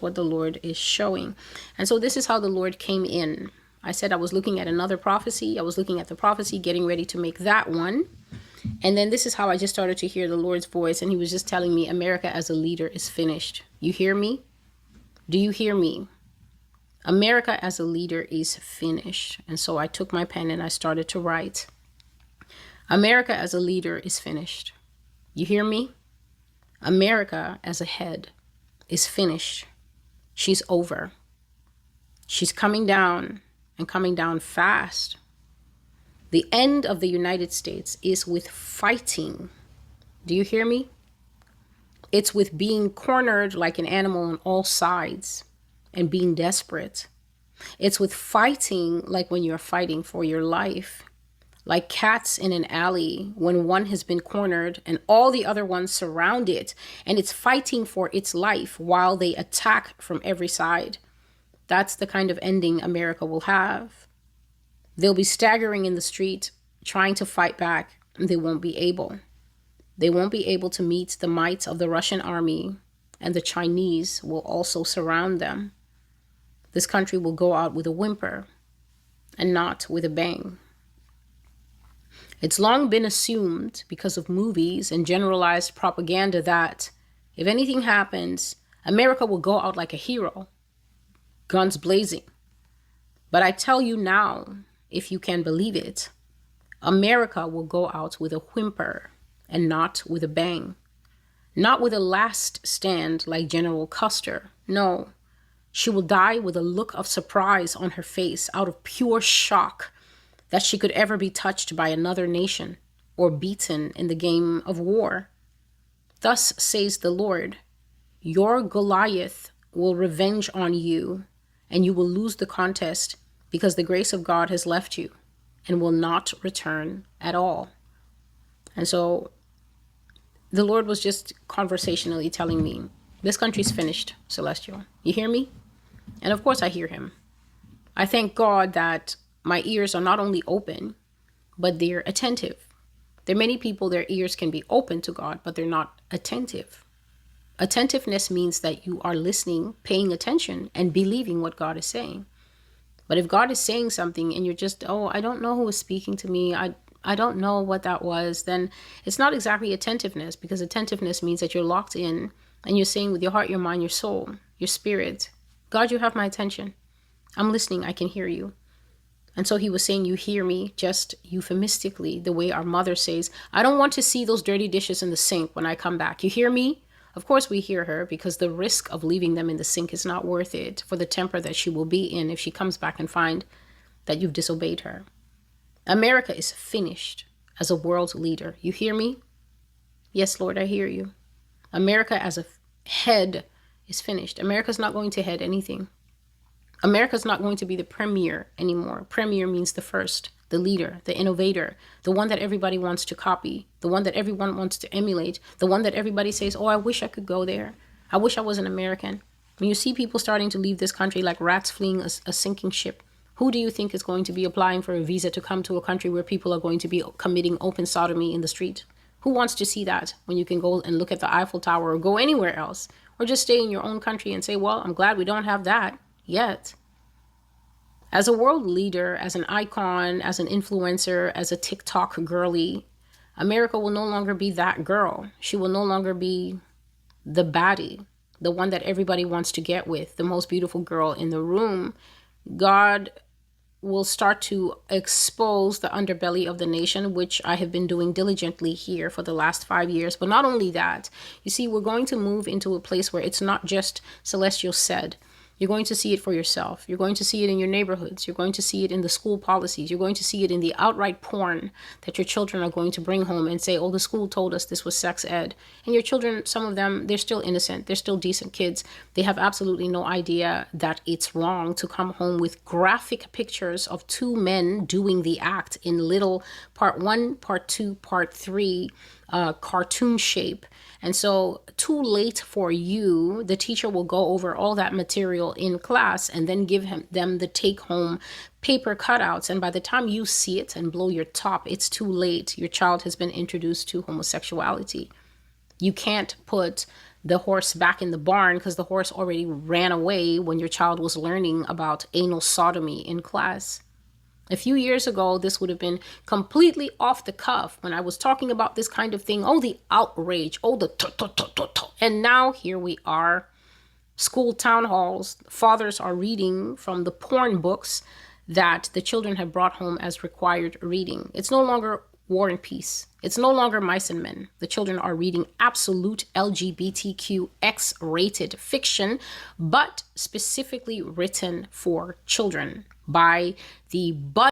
what the Lord is showing. And so this is how the Lord came in. I said I was looking at another prophecy. I was looking at the prophecy, getting ready to make that one. And then this is how I just started to hear the Lord's voice. And he was just telling me, America as a leader is finished. You hear me? Do you hear me? America as a leader is finished. And so I took my pen and I started to write. America as a leader is finished. You hear me? America as a head is finished. She's over. She's coming down and coming down fast. The end of the United States is with fighting. Do you hear me? It's with being cornered like an animal on all sides and being desperate. It's with fighting like when you're fighting for your life. Like cats in an alley when one has been cornered and all the other ones surround it and it's fighting for its life while they attack from every side. That's the kind of ending America will have. They'll be staggering in the street trying to fight back. They won't be able. They won't be able to meet the might of the Russian army, and the Chinese will also surround them. This country will go out with a whimper and not with a bang. It's long been assumed because of movies and generalized propaganda that if anything happens, America will go out like a hero, guns blazing. But I tell you now, if you can believe it, America will go out with a whimper and not with a bang. Not with a last stand like General Custer. No, she will die with a look of surprise on her face out of pure shock that she could ever be touched by another nation or beaten in the game of war. Thus says the Lord, your Goliath will revenge on you, and you will lose the contest because the grace of God has left you and will not return at all. And so the Lord was just conversationally telling me, this country's finished, Celestial. You hear me? And of course I hear him. I thank God that my ears are not only open, but they're attentive. There are many people, their ears can be open to God, but they're not attentive. Attentiveness means that you are listening, paying attention, and believing what God is saying. But if God is saying something and you're just, oh, I don't know who is speaking to me, I don't know what that was, then it's not exactly attentiveness, because attentiveness means that you're locked in and you're saying with your heart, your mind, your soul, your spirit, God, you have my attention. I'm listening. I can hear you. And so he was saying, you hear me, just euphemistically, the way our mother says, I don't want to see those dirty dishes in the sink when I come back. You hear me? Of course we hear her, because the risk of leaving them in the sink is not worth it for the temper that she will be in if she comes back and find that you've disobeyed her. America is finished as a world leader. You hear me? Yes, Lord, I hear you. America as a head is finished. America's not going to head anything. America's not going to be the premier anymore. Premier means the first, the leader, the innovator, the one that everybody wants to copy, the one that everyone wants to emulate, the one that everybody says, oh, I wish I could go there. I wish I was an American. When you see people starting to leave this country like rats fleeing a sinking ship, who do you think is going to be applying for a visa to come to a country where people are going to be committing open sodomy in the street? Who wants to see that when you can go and look at the Eiffel Tower or go anywhere else, or just stay in your own country and say, well, I'm glad we don't have that yet. As a world leader, as an icon, as an influencer, as a TikTok girly, America will no longer be that girl. She will no longer be the baddie, the one that everybody wants to get with, the most beautiful girl in the room. God will start to expose the underbelly of the nation, which I have been doing diligently here for the last 5 years. But not only that, you see, we're going to move into a place where it's not just Celestial said. You're going to see it for yourself. You're going to see it in your neighborhoods. You're going to see it in the school policies. You're going to see it in the outright porn that your children are going to bring home and say, oh, the school told us this was sex ed. And your children, some of them, they're still innocent. They're still decent kids. They have absolutely no idea that it's wrong to come home with graphic pictures of two men doing the act in little part 1, part 2, part 3 cartoon shape. And so too late for you, the teacher will go over all that material in class and then give them the take home paper cutouts. And by the time you see it and blow your top, it's too late. Your child has been introduced to homosexuality. You can't put the horse back in the barn because the horse already ran away when your child was learning about anal sodomy in class. A few years ago, this would have been completely off the cuff when I was talking about this kind of thing. Oh, the outrage. Oh, the and now here we are. School town halls. Fathers are reading from the porn books that the children have brought home as required reading. It's no longer War and Peace. It's no longer Mice and Men. The children are reading absolute LGBTQ X-rated fiction, but specifically written for children by the